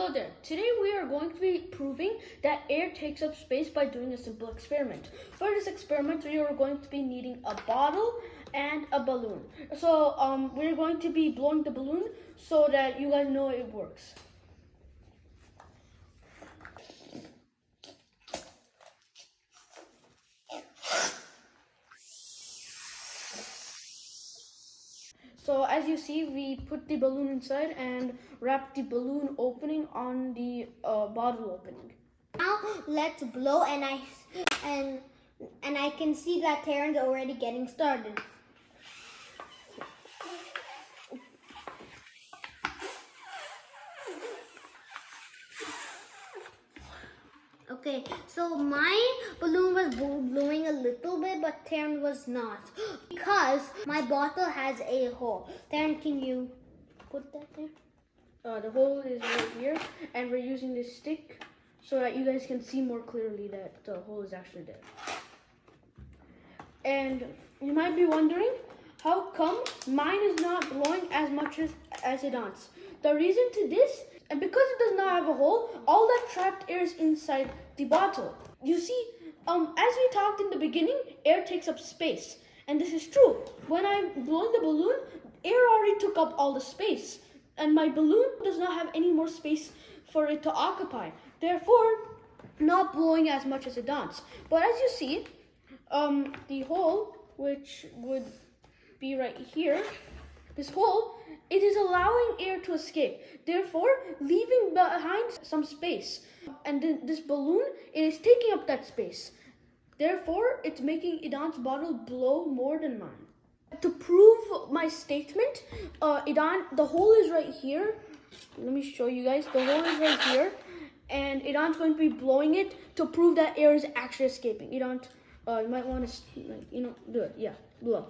Hello there. Today we are going to be proving that air takes up space by doing a simple experiment. For this experiment, we are going to be needing a bottle and a balloon. So we're going to be blowing the balloon so that you guys know it works. So as you see, we put the balloon inside and wrap the balloon opening on the bottle opening. Now let's blow, and I can see that Terran's already getting started. Okay, so my balloon was blowing a little bit, but Terran was not, because my bottle has a hole. Terran, can you put that there? The hole is right here, and we're using this stick so that you guys can see more clearly that the hole is actually there. And you might be wondering, how come mine is not blowing as much as it does? The reason to this, and because it does not have a hole, all that trapped air is inside the bottle. You see, as we talked in the beginning, air takes up space. And this is true. When I'm blowing the balloon, air already took up all the space. And my balloon does not have any more space for it to occupy. Therefore, not blowing as much as it does. But as you see, the hole, which would be right here, this hole, it is allowing air to escape, therefore leaving behind some space. And this balloon, it is taking up that space. Therefore, it's making Idan's bottle blow more than mine. To prove my statement, Idan, the hole is right here. Let me show you guys. The hole is right here, and Idan's going to be blowing it to prove that air is actually escaping. Idan, you might want to, do it. Yeah, blow.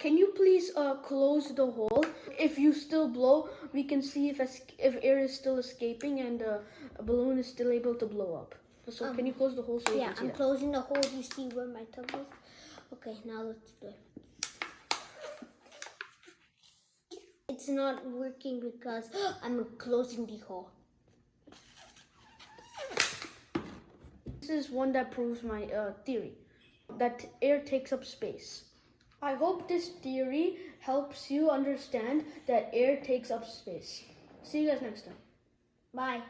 Can you please close the hole? If you still blow, we can see if air is still escaping and a balloon is still able to blow up. So can you close the hole so we can see I'm that? closing the hole. You see where my tub is? Okay, now let's do it. It's not working because I'm closing the hole. This is one that proves my theory, that air takes up space. I hope this theory helps you understand that air takes up space. See you guys next time. Bye.